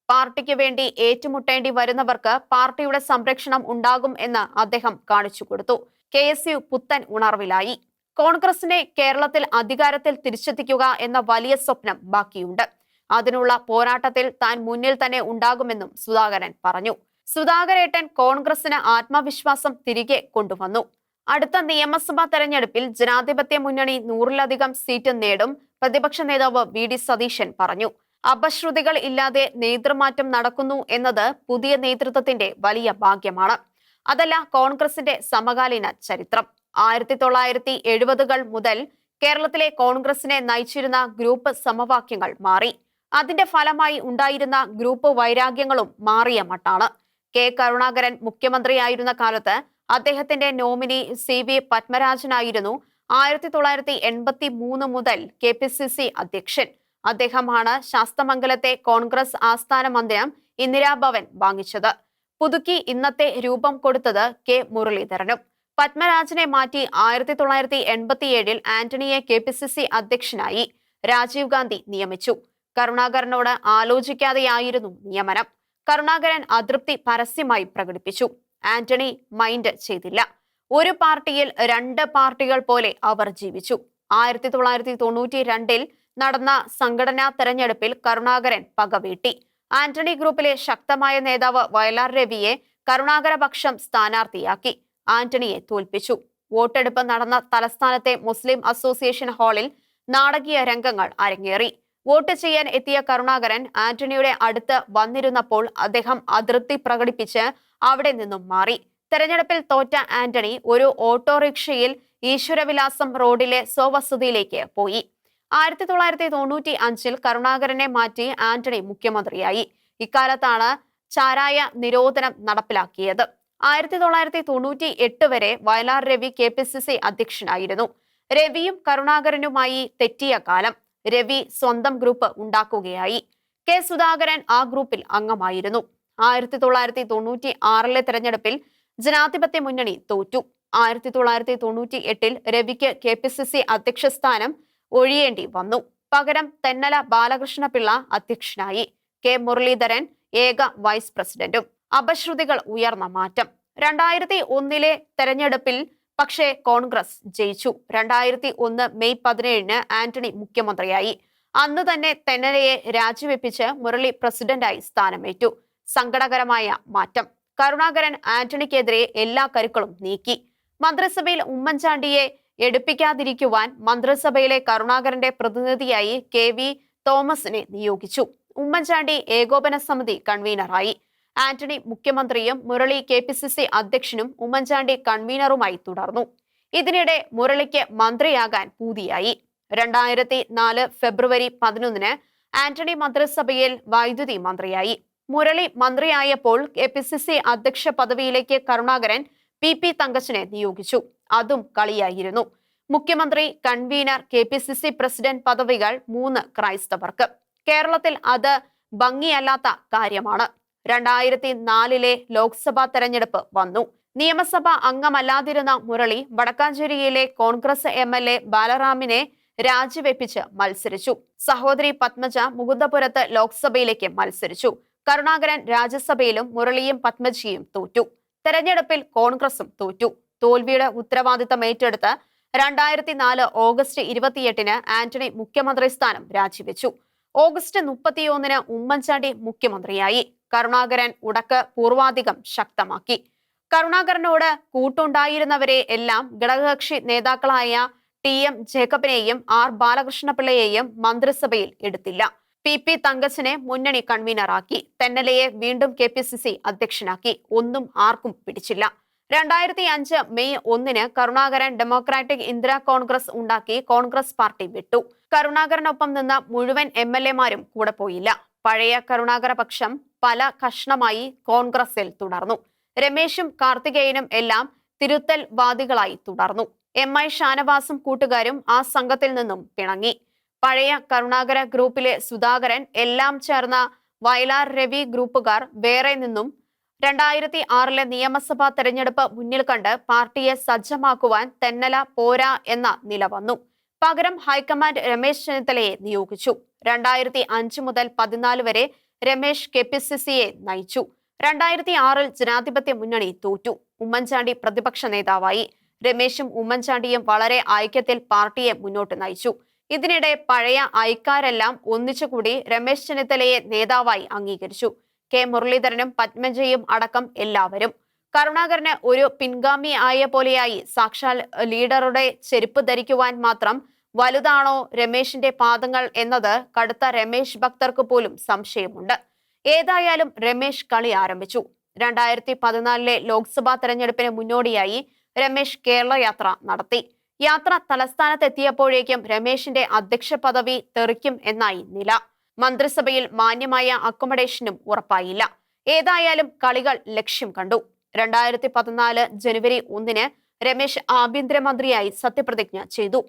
Speaker 1: പാർട്ടിക്ക് വേണ്ടി ഏറ്റുമുട്ടേണ്ടി വരുന്നവർക്ക് പാർട്ടിയുടെ സംരക്ഷണം ഉണ്ടാകും എന്ന് അദ്ദേഹം കാണിച്ചു കൊടുത്തു. KSU പുത്തൻ ഉണർവിലായി. കോൺഗ്രസിനെ കേരളത്തിൽ അധികാരത്തിൽ തിരിച്ചെത്തിക്കുക എന്ന വലിയ സ്വപ്നം ബാക്കിയുണ്ട്. അതിനുള്ള പോരാട്ടത്തിൽ താൻ മുന്നിൽ തന്നെ ഉണ്ടാകുമെന്നും സുധാകരൻ പറഞ്ഞു. സുധാകരേട്ടൻ കോൺഗ്രസിന് ആത്മവിശ്വാസം തിരികെ കൊണ്ടുവന്നു. അടുത്ത നിയമസഭാ തെരഞ്ഞെടുപ്പിൽ ജനാധിപത്യ മുന്നണി 100-ലധികം സീറ്റ് നേടും, പ്രതിപക്ഷ നേതാവ് VD സതീശൻ പറഞ്ഞു. അപശ്രുതികൾ ഇല്ലാതെ നേതൃമാറ്റം നടക്കുന്നു എന്നത് പുതിയ നേതൃത്വത്തിന്റെ വലിയ ഭാഗ്യമാണ്. അതല്ല കോൺഗ്രസിന്റെ സമകാലീന ചരിത്രം. 1970-കൾ മുതൽ കേരളത്തിലെ കോൺഗ്രസിനെ നയിച്ചിരുന്ന ഗ്രൂപ്പ് സമവാക്യങ്ങൾ മാറി. അതിന്റെ ഫലമായി ഉണ്ടായിരുന്ന ഗ്രൂപ്പ് വൈരാഗ്യങ്ങളും മാറിയ മട്ടാണ്. K കരുണാകരൻ മുഖ്യമന്ത്രിയായിരുന്ന കാലത്ത് അദ്ദേഹത്തിന്റെ നോമിനി CV പത്മരാജനായിരുന്നു 1983 മുതൽ KPCC അധ്യക്ഷൻ. അദ്ദേഹമാണ് ശാസ്തമംഗലത്തെ കോൺഗ്രസ് ആസ്ഥാന മന്ദിരം ഇന്ദിരാഭവൻ വാങ്ങിച്ചത്. പുതുക്കി ഇന്നത്തെ രൂപം കൊടുത്തത് K മുരളീധരനും. പത്മരാജനെ മാറ്റി 1987-ൽ ആന്റണിയെ KPCC അധ്യക്ഷനായി രാജീവ് ഗാന്ധി നിയമിച്ചു. കരുണാകരനോട് ആലോചിക്കാതെയായിരുന്നു നിയമനം. കരുണാകരൻ അതൃപ്തി പരസ്യമായി പ്രകടിപ്പിച്ചു. ആന്റണി മൈൻഡ് ചെയ്തില്ല. ഒരു പാർട്ടിയിൽ 2 പാർട്ടികൾ പോലെ അവർ ജീവിച്ചു. 1992-ൽ നടന്ന സംഘടനാ തെരഞ്ഞെടുപ്പിൽ കരുണാകരൻ പകവീട്ടി. ആന്റണി ഗ്രൂപ്പിലെ ശക്തമായ നേതാവ് വയലാർ രവിയെ കരുണാകര പക്ഷം സ്ഥാനാർത്ഥിയാക്കി. ആന്റണിയെ തോൽപ്പിച്ചു. വോട്ടെടുപ്പ് നടന്ന തലസ്ഥാനത്തെ മുസ്ലിം അസോസിയേഷൻ ഹാളിൽ നാടകീയ രംഗങ്ങൾ അരങ്ങേറി. വോട്ട് ചെയ്യാൻ എത്തിയ കരുണാകരൻ ആന്റണിയുടെ അടുത്ത് വന്നിരുന്നപ്പോൾ അദ്ദേഹം അതൃപ്തി പ്രകടിപ്പിച്ച് അവിടെ നിന്നും മാറി. തെരഞ്ഞെടുപ്പിൽ തോറ്റ ആന്റണി ഒരു ഓട്ടോറിക്ഷയിൽ ഈശ്വരവിലാസം റോഡിലെ സ്വവസതിയിലേക്ക് പോയി. 1995-ൽ കരുണാകരനെ മാറ്റി ആന്റണി മുഖ്യമന്ത്രിയായി. ഇക്കാലത്താണ് ചാരായ നിരോധനം നടപ്പിലാക്കിയത്. 1998 വരെ വയലാർ രവി KPCC അധ്യക്ഷനായിരുന്നു. രവിയും കരുണാകരനുമായി തെറ്റിയ കാലം. രവി സ്വന്തം ഗ്രൂപ്പ് ഉണ്ടാക്കുകയായി. കെ സുധാകരൻ ആ ഗ്രൂപ്പിൽ അംഗമായിരുന്നു. 1996 തെരഞ്ഞെടുപ്പിൽ ജനാധിപത്യ മുന്നണി തോറ്റു. 1998 രവിക്ക് KPCC അധ്യക്ഷ സ്ഥാനം ഒഴിയേണ്ടി വന്നു. പകരം തെന്നല ബാലകൃഷ്ണപിള്ള അധ്യക്ഷനായി. കെ മുരളീധരൻ ഏക വൈസ് പ്രസിഡന്റും. അപശ്രുതികൾ ഉയർന്ന മാറ്റം. 2001 തെരഞ്ഞെടുപ്പിൽ പക്ഷേ കോൺഗ്രസ് ജയിച്ചു. 2001 മെയ് 17 ആന്റണി മുഖ്യമന്ത്രിയായി. അന്ന് തന്നെ തെന്നലയെ രാജിവെപ്പിച്ച് മുരളി പ്രസിഡന്റായി സ്ഥാനമേറ്റു. സങ്കടകരമായ മാറ്റം. കരുണാകരൻ ആന്റണിക്കെതിരെ എല്ലാ കരുക്കളും നീക്കി. മന്ത്രിസഭയിൽ ഉമ്മൻചാണ്ടിയെ എടുപ്പിക്കാതിരിക്കുവാൻ മന്ത്രിസഭയിലെ കരുണാകരന്റെ പ്രതിനിധിയായി KV തോമസിനെ നിയോഗിച്ചു. ഉമ്മൻചാണ്ടി ഏകോപന സമിതി കൺവീനറായി. ആന്റണി മുഖ്യമന്ത്രിയും മുരളി KPCC അധ്യക്ഷനും ഉമ്മൻചാണ്ടി കൺവീനറുമായി തുടർന്നു. ഇതിനിടെ മുരളിക്ക് മന്ത്രിയാകാൻ പൂതിയായി. 2004 ഫെബ്രുവരി 11 ആന്റണി മന്ത്രിസഭയിൽ വൈദ്യുതി മന്ത്രിയായി. മുരളി മന്ത്രിയായപ്പോൾ KPCC അധ്യക്ഷ പദവിയിലേക്ക് കരുണാകരൻ PP തങ്കച്ചനെ നിയോഗിച്ചു. അതും കളിയായിരുന്നു. മുഖ്യമന്ത്രി, കൺവീനർ, KPCC പ്രസിഡന്റ് പദവികൾ 3 ക്രൈസ്തവർക്ക്. കേരളത്തിൽ അത് ഭംഗിയല്ലാത്ത കാര്യമാണ്. 2004 ലോക്സഭാ തെരഞ്ഞെടുപ്പ് വന്നു. നിയമസഭാ അംഗമല്ലാതിരുന്ന മുരളി വടക്കാഞ്ചേരിയിലെ കോൺഗ്രസ് MLA ബാലറാമിനെ രാജിവെപ്പിച്ച് മത്സരിച്ചു. സഹോദരി പത്മജ മുകുന്ദപുരത്ത് ലോക്സഭയിലേക്ക് മത്സരിച്ചു. കരുണാകരൻ രാജ്യസഭയിലും മുരളിയും പത്മജിയും തോറ്റു. തെരഞ്ഞെടുപ്പിൽ കോൺഗ്രസും തോറ്റു. തോൽവിയുടെ ഉത്തരവാദിത്തം ഏറ്റെടുത്ത് 2004 ഓഗസ്റ്റ് 28 ആന്റണി മുഖ്യമന്ത്രി സ്ഥാനം രാജിവെച്ചു. ഓഗസ്റ്റ് 31 ഉമ്മൻചാണ്ടി മുഖ്യമന്ത്രിയായി. കരുണാകരൻ ഉടക്ക് പൂർവാധികം ശക്തമാക്കി. കരുണാകരനോട് കൂട്ടുണ്ടായിരുന്നവരെ എല്ലാം ഘടകകക്ഷി നേതാക്കളായ TM ജേക്കബിനെയും R ബാലകൃഷ്ണപിള്ളയെയും മന്ത്രിസഭയിൽ എടുത്തില്ല. PP തങ്കച്ചനെ മുന്നണി കൺവീനറാക്കി. തെന്നലയെ വീണ്ടും KPCC അധ്യക്ഷനാക്കി. ഒന്നും ആർക്കും പിടിച്ചില്ല. 2005 മെയ് 1 കരുണാകരൻ ഡെമോക്രാറ്റിക് ഇന്ദിരാ കോൺഗ്രസ് ഉണ്ടാക്കി കോൺഗ്രസ് പാർട്ടി വിട്ടു. കരുണാകരനൊപ്പം നിന്ന മുഴുവൻ MLA മാരും കൂടെ പോയില്ല. പഴയ കരുണാകര പക്ഷം പല കഷ്ണമായി കോൺഗ്രസിൽ തുടർന്നു. രമേശും കാർത്തികേയനും എല്ലാം തിരുത്തൽ വാദികളായി തുടർന്നു. MI ഷാനവാസും കൂട്ടുകാരും ആ സംഘത്തിൽ നിന്നും പിണങ്ങി. പഴയ കരുണാകര ഗ്രൂപ്പിലെ സുധാകരൻ എല്ലാം ചേർന്ന വയലാർ രവി ഗ്രൂപ്പുകാർ വേറെ നിന്നും 2006 നിയമസഭാ തെരഞ്ഞെടുപ്പ് മുന്നിൽ കണ്ട് പാർട്ടിയെ സജ്ജമാക്കുവാൻ തെന്നല പോരാ എന്ന നില വന്നു. പകരം ഹൈക്കമാൻഡ് രമേശ് ചെന്നിത്തലയെ നിയോഗിച്ചു. 2005 മുതൽ 14 വരെ രമേശ് KPCCയെ നയിച്ചു. 2006 ജനാധിപത്യ മുന്നണി തോറ്റു. ഉമ്മൻചാണ്ടി പ്രതിപക്ഷ നേതാവായി. രമേശും ഉമ്മൻചാണ്ടിയും വളരെ ഐക്യത്തിൽ പാർട്ടിയെ മുന്നോട്ട് നയിച്ചു. ഇതിനിടെ പഴയ ഐക്കാരെല്ലാം ഒന്നിച്ചുകൂടി രമേശ് ചെന്നിത്തലയെ നേതാവായി അംഗീകരിച്ചു. കെ മുരളീധരനും പത്മജയും അടക്കം എല്ലാവരും. കരുണാകരന് ഒരു പിൻഗാമി ആയ പോലെയായി. സാക്ഷാൽ ലീഡറുടെ ചെരുപ്പ് ധരിക്കുവാൻ മാത്രം വലുതാണോ രമേശിന്റെ പാദങ്ങൾ എന്നത് കടുത്ത രമേശ് ഭക്തർക്ക് പോലും സംശയമുണ്ട്. ഏതായാലും രമേശ് കളി ആരംഭിച്ചു. 2014 ലോക്സഭാ തെരഞ്ഞെടുപ്പിന് മുന്നോടിയായി രമേശ് കേരള യാത്ര നടത്തി. യാത്ര തലസ്ഥാനത്തെത്തിയപ്പോഴേക്കും രമേശിന്റെ അധ്യക്ഷ പദവി തെറിക്കും എന്നായി നില. മന്ത്രിസഭയിൽ മാന്യമായ അക്കോമഡേഷനും ഉറപ്പായില്ല. ഏതായാലും കളികൾ ലക്ഷ്യം കണ്ടു. 2014 ജനുവരി 1 രമേശ് ആഭ്യന്തരമന്ത്രിയായി സത്യപ്രതിജ്ഞ ചെയ്തു.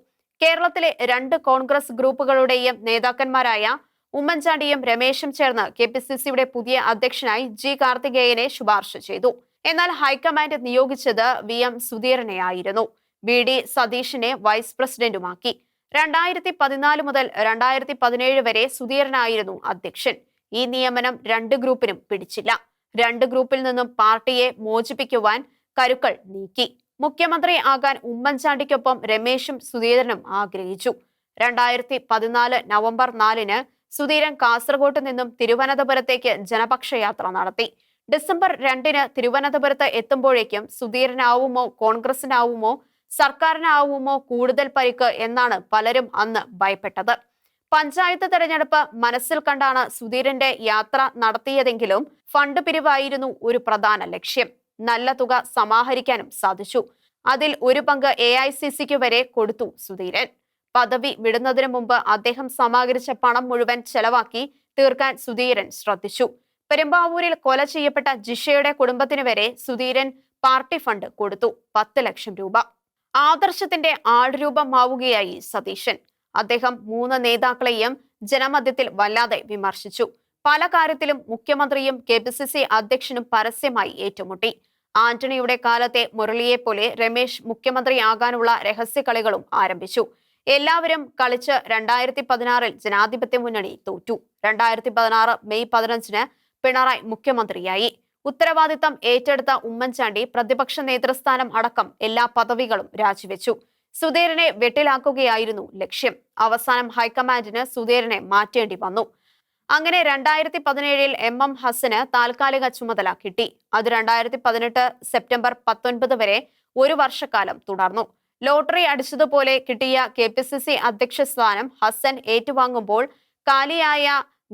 Speaker 1: കേരളത്തിലെ 2 കോൺഗ്രസ് ഗ്രൂപ്പുകളുടെയും നേതാക്കന്മാരായ ഉമ്മൻചാണ്ടിയും രമേശും ചേർന്ന് KPCCയുടെ പുതിയ അധ്യക്ഷനായി G കാർത്തികേയനെ ശുപാർശ ചെയ്തു. എന്നാൽ ഹൈക്കമാൻഡ് നിയോഗിച്ചത് VM സുധീരനെയായിരുന്നു. BD സതീഷിനെ വൈസ് പ്രസിഡന്റുമാക്കി. 2014 മുതൽ 2017 വരെ സുധീരനായിരുന്നു അധ്യക്ഷൻ. ഈ നിയമനം 2 ഗ്രൂപ്പിനും പിടിച്ചില്ല. 2 ഗ്രൂപ്പിൽ നിന്നും പാർട്ടിയെ മോചിപ്പിക്കുവാൻ കരുക്കൾ നീക്കി. മുഖ്യമന്ത്രി ആകാൻ ഉമ്മൻചാണ്ടിക്കൊപ്പം രമേശും സുധീരനും ആഗ്രഹിച്ചു. 2014 നവംബർ 4 സുധീരൻ കാസർഗോട്ട് നിന്നും തിരുവനന്തപുരത്തേക്ക് ജനപക്ഷയാത്ര നടത്തി. ഡിസംബർ 2 തിരുവനന്തപുരത്ത് എത്തുമ്പോഴേക്കും സുധീരനാവുമോ കോൺഗ്രസിനാവുമോ സർക്കാരിനാവുമോ കൂടുതൽ പരിക്ക് എന്നാണ് പലരും അന്ന് ഭയപ്പെട്ടത്. പഞ്ചായത്ത് തെരഞ്ഞെടുപ്പ് മനസ്സിൽ കണ്ടാണ് സുധീരന്റെ യാത്ര നടത്തിയതെങ്കിലും ഫണ്ട് പിരിവായിരുന്നു ഒരു പ്രധാന ലക്ഷ്യം. നല്ല തുക സമാഹരിക്കാനും സാധിച്ചു. അതിൽ ഒരു പങ്ക് AICCക്ക് വരെ കൊടുത്തു സുധീരൻ. പദവി വിടുന്നതിന് മുമ്പ് അദ്ദേഹം സമാഹരിച്ച പണം മുഴുവൻ ചെലവാക്കി തീർക്കാൻ സുധീരൻ ശ്രദ്ധിച്ചു. പെരുമ്പാവൂരിൽ കൊല ചെയ്യപ്പെട്ട ജിഷയുടെ കുടുംബത്തിന് വരെ സുധീരൻ പാർട്ടി ഫണ്ട് കൊടുത്തു. 10 ലക്ഷം രൂപ. ആദർശത്തിന്റെ ആൾരൂപമാവുകയായി സതീശൻ. അദ്ദേഹം 3 നേതാക്കളെയും ജനമധ്യത്തിൽ വല്ലാതെ വിമർശിച്ചു. പല കാര്യത്തിലും മുഖ്യമന്ത്രിയും KPCC അധ്യക്ഷനും പരസ്യമായി ഏറ്റുമുട്ടി. ആന്റണിയുടെ കാലത്തെ മുരളിയെപ്പോലെ രമേശ് മുഖ്യമന്ത്രിയാകാനുള്ള രഹസ്യക്കളികളും ആരംഭിച്ചു. എല്ലാവരും കളിച്ച് 2016 ജനാധിപത്യ മുന്നണി തോറ്റു. 2016 മെയ് 15 പിണറായി മുഖ്യമന്ത്രിയായി. ഉത്തരവാദിത്തം ഏറ്റെടുത്ത ഉമ്മൻചാണ്ടി പ്രതിപക്ഷ നേതൃസ്ഥാനം അടക്കം എല്ലാ പദവികളും രാജിവെച്ചു. സുധീരനെ വെട്ടിലാക്കുകയായിരുന്നു ലക്ഷ്യം. അവസാനം ഹൈക്കമാൻഡിന് സുധീരനെ മാറ്റേണ്ടി വന്നു. അങ്ങനെ 2017 MM ഹസന് താൽക്കാലിക ചുമതല കിട്ടി. അത് 2018 സെപ്റ്റംബർ 19 വരെ 1 വർഷക്കാലം തുടർന്നു. ലോട്ടറി അടിച്ചതുപോലെ കിട്ടിയ KPCC അധ്യക്ഷ സ്ഥാനം ഹസൻ ഏറ്റുവാങ്ങുമ്പോൾ കാലിയായ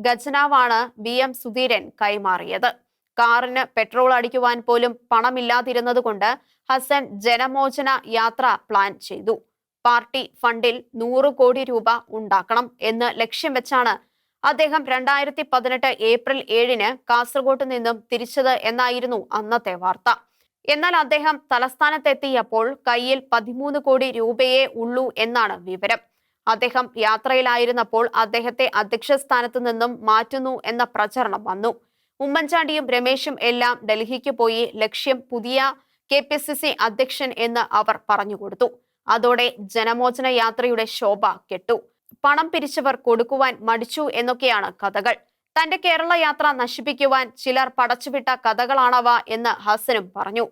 Speaker 1: ഖജനാവാണ് VM സുധീരൻ കൈമാറിയത്. കാറിന് പെട്രോൾ അടിക്കുവാൻ പോലും പണമില്ലാതിരുന്നതുകൊണ്ട് ഹസൻ ജനമോചന യാത്ര പ്ലാൻ ചെയ്തു. പാർട്ടി ഫണ്ടിൽ 100 കോടി രൂപ ഉണ്ടാക്കണം എന്ന് ലക്ഷ്യം വെച്ചാണ് അദ്ദേഹം 2018 ഏപ്രിൽ 7 കാസർഗോട്ട് നിന്നും തിരിച്ചത് എന്നായിരുന്നു അന്നത്തെ വാർത്ത. എന്നാൽ അദ്ദേഹം തലസ്ഥാനത്തെത്തിയപ്പോൾ കയ്യിൽ 13 കോടി രൂപയേ ഉള്ളൂ എന്നാണ് വിവരം. അദ്ദേഹം യാത്രയിലായിരുന്നപ്പോൾ അദ്ദേഹത്തെ അധ്യക്ഷ സ്ഥാനത്ത് നിന്നും മാറ്റുന്നു എന്ന പ്രചരണം വന്നു. ഉമ്മൻചാണ്ടിയും രമേശും എല്ലാം ഡൽഹിക്ക് പോയി. ലക്ഷ്യം പുതിയ KPCC അധ്യക്ഷൻ എന്ന് അവർ പറഞ്ഞുകൊടുത്തു. അതോടെ ജനമോചന യാത്രയുടെ ശോഭ കെട്ടു. പണം പിരിച്ചവർ കൊടുക്കുവാൻ മടിച്ചു എന്നൊക്കെയാണ് കഥകൾ. തന്റെ കേരള യാത്ര നശിപ്പിക്കുവാൻ ചിലർ പടച്ചുവിട്ട കഥകളാണവ എന്ന് ഹസനും പറഞ്ഞു.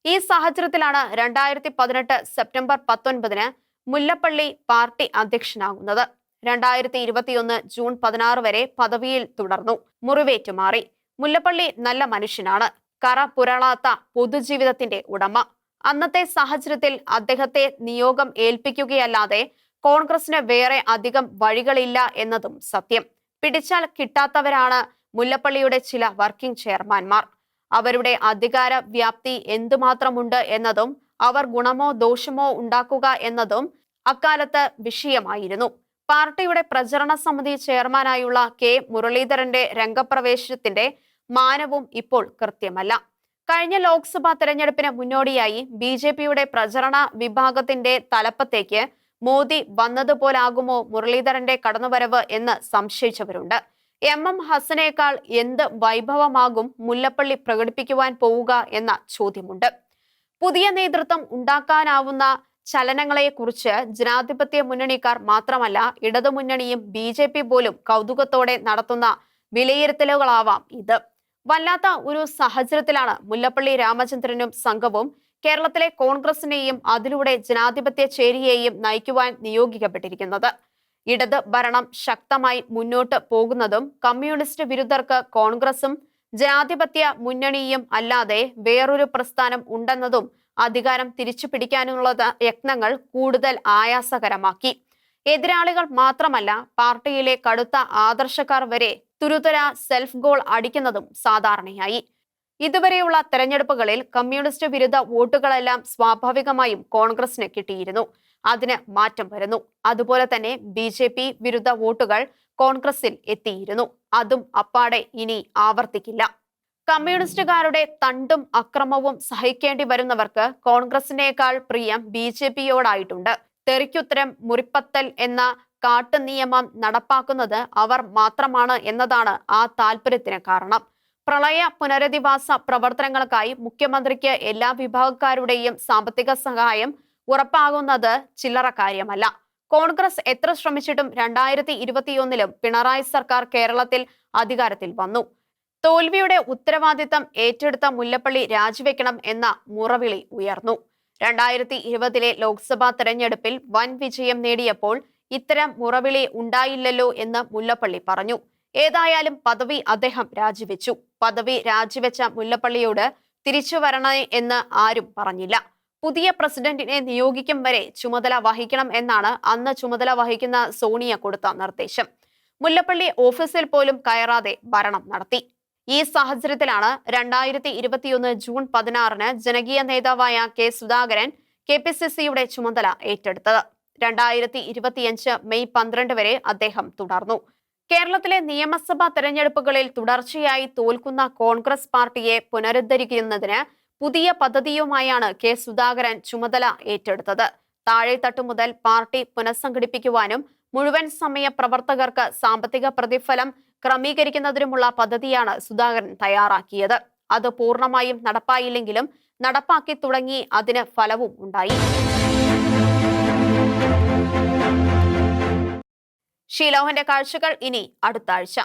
Speaker 1: ഈ സാഹചര്യത്തിലാണ് 2018 സെപ്റ്റംബർ 19 മുല്ലപ്പള്ളി പാർട്ടി അധ്യക്ഷനാകുന്നത്. 2021 ജൂൺ 16 വരെ പദവിയിൽ തുടർന്നു. മുറിവേറ്റുമാറി. മുല്ലപ്പള്ളി നല്ല മനുഷ്യനാണ്. കറ പുരളാത്ത പൊതുജീവിതത്തിന്റെ ഉടമ. അന്നത്തെ സാഹചര്യത്തിൽ അദ്ദേഹത്തെ നിയോഗം ഏൽപ്പിക്കുകയല്ലാതെ കോൺഗ്രസിന് വേറെ അധികം വഴികളില്ല എന്നതും സത്യം. പിടിച്ചാൽ കിട്ടാത്തവരാണ് മുല്ലപ്പള്ളിയുടെ ചില വർക്കിംഗ് ചെയർമാൻമാർ. അവരുടെ അധികാര വ്യാപ്തി എന്തുമാത്രമുണ്ട് എന്നതും അവർ ഗുണമോ ദോഷമോ ഉണ്ടാക്കുക എന്നതും അക്കാലത്ത് വിഷയമായിരുന്നു. പാർട്ടിയുടെ പ്രചരണ സമിതി ചെയർമാനായുള്ള K മുരളീധരന്റെ രംഗപ്രവേശത്തിന്റെ മാനവും ഇപ്പോൾ കൃത്യമല്ല. കഴിഞ്ഞ ലോക്സഭാ തെരഞ്ഞെടുപ്പിന് മുന്നോടിയായി BJPയുടെ പ്രചരണ വിഭാഗത്തിന്റെ തലപ്പത്തേക്ക് മോദി വന്നതുപോലാകുമോ മുരളീധരന്റെ കടന്നുവരവ് എന്ന് സംശയിച്ചവരുണ്ട്. MM ഹസനേക്കാൾ എന്ത് വൈഭവമാകും മുല്ലപ്പള്ളി പ്രകടിപ്പിക്കുവാൻ പോവുക എന്ന ചോദ്യമുണ്ട്. പുതിയ നേതൃത്വം ഉണ്ടാക്കാനാവുന്ന ചലനങ്ങളെക്കുറിച്ച് ജനാധിപത്യ മുന്നണിക്കാർ മാത്രമല്ല ഇടതുമുന്നണിയും BJP പോലും കൗതുകത്തോടെ നടത്തുന്ന വിലയിരുത്തലുകളാവാം ഇത്. വല്ലാത്ത ഒരു സാഹചര്യത്തിലാണ് മുല്ലപ്പള്ളി രാമചന്ദ്രനും സംഘവും കേരളത്തിലെ കോൺഗ്രസിനെയും അതിലൂടെ ജനാധിപത്യ ചേരിയെയും നയിക്കുവാൻ നിയോഗിക്കപ്പെട്ടിരിക്കുന്നത്. ഇടത് ഭരണം ശക്തമായി മുന്നോട്ട് പോകുന്നതും കമ്മ്യൂണിസ്റ്റ് വിരുദ്ധർക്ക് കോൺഗ്രസും ജനാധിപത്യ മുന്നണിയും അല്ലാതെ വേറൊരു പ്രസ്ഥാനം ഉണ്ടെന്നതും അധികാരം തിരിച്ചു പിടിക്കാനുള്ള യത്നങ്ങൾ കൂടുതൽ ആയാസകരമാക്കി. എതിരാളികൾ മാത്രമല്ല പാർട്ടിയിലെ കടുത്ത ആദർശക്കാർ വരെ തുരുതുര സെൽഫ് ഗോൾ അടിക്കുന്നതും സാധാരണയായി. ഇതുവരെയുള്ള തെരഞ്ഞെടുപ്പുകളിൽ കമ്മ്യൂണിസ്റ്റ് വിരുദ്ധ വോട്ടുകളെല്ലാം സ്വാഭാവികമായും കോൺഗ്രസിന് കിട്ടിയിരുന്നു. അതിന് മാറ്റം വരുന്നു. അതുപോലെ തന്നെ BJP വിരുദ്ധ വോട്ടുകൾ കോൺഗ്രസിൽ എത്തിയിരുന്നു. അതും അപ്പാടെ ഇനി ആവർത്തിക്കില്ല. കമ്മ്യൂണിസ്റ്റുകാരുടെ തണ്ടും അക്രമവും സഹിക്കേണ്ടി വരുന്നവർക്ക് കോൺഗ്രസിനേക്കാൾ പ്രിയം BJPയോടായിട്ടുണ്ട്. തെറിക്കുത്തരം മുറിപ്പത്തൽ എന്ന കാട്ടുനിയമം നടപ്പാക്കുന്നത് അവർ മാത്രമാണ് എന്നതാണ് ആ താല്പര്യത്തിന് കാരണം. പ്രളയ പുനരധിവാസ പ്രവർത്തനങ്ങൾക്കായി മുഖ്യമന്ത്രിക്ക് എല്ലാ വിഭാഗക്കാരുടെയും സാമ്പത്തിക സഹായം ഉറപ്പാകുന്നത് ചില്ലറ കാര്യമല്ല. കോൺഗ്രസ് എത്ര ശ്രമിച്ചിട്ടും 2021 പിണറായി സർക്കാർ കേരളത്തിൽ അധികാരത്തിൽ വന്നു. തോൽവിയുടെ ഉത്തരവാദിത്തം ഏറ്റെടുത്ത മുല്ലപ്പള്ളി രാജിവെക്കണം എന്ന മുറവിളി ഉയർന്നു. 2020 ലോക്സഭാ തെരഞ്ഞെടുപ്പിൽ വൻ വിജയം നേടിയപ്പോൾ ഇത്തരം മുറവിളി ഉണ്ടായില്ലല്ലോ എന്ന് മുല്ലപ്പള്ളി പറഞ്ഞു. ഏതായാലും പദവി അദ്ദേഹം രാജിവെച്ചു. പദവി രാജിവെച്ച മുല്ലപ്പള്ളിയോട് തിരിച്ചു വരണേ എന്ന് ആരും പറഞ്ഞില്ല. പുതിയ പ്രസിഡന്റിനെ നിയോഗിക്കും വരെ ചുമതല വഹിക്കണം എന്നാണ് അന്ന് ചുമതല വഹിക്കുന്ന സോണിയ കൊടുത്ത നിർദ്ദേശം. മുല്ലപ്പള്ളി ഓഫീസിൽ പോലും കയറാതെ ഭരണം നടത്തി. ഈ സാഹചര്യത്തിലാണ് 2021 ജൂൺ 16 ജനകീയ നേതാവായ K സുധാകരൻ KPCCയുടെ ചുമതല ഏറ്റെടുത്തത്. 2025 മെയ് 12 വരെ അദ്ദേഹം തുടർന്നു. കേരളത്തിലെ നിയമസഭാ തെരഞ്ഞെടുപ്പുകളിൽ തുടർച്ചയായി തോൽക്കുന്ന കോൺഗ്രസ് പാർട്ടിയെ പുനരുദ്ധരിക്കുന്നതിന് പുതിയ പദ്ധതിയുമായാണ് കെ സുധാകരൻ ചുമതല ഏറ്റെടുത്തത്. താഴെത്തട്ടു മുതൽ പാർട്ടി പുനഃസംഘടിപ്പിക്കുവാനും മുഴുവൻ സമയ പ്രവർത്തകർക്ക് സാമ്പത്തിക പ്രതിഫലം ക്രമീകരിക്കുന്നതിനുമുള്ള പദ്ധതിയാണ് സുധാകരൻ തയ്യാറാക്കിയത്. അത് പൂർണ്ണമായും നടപ്പായില്ലെങ്കിലും നടപ്പാക്കി തുടങ്ങി, അതിന് ഫലവും ഉണ്ടായി. ഷീലോഹന്റെ കാഴ്ചകൾ ഇനി അടുത്ത ആഴ്ച.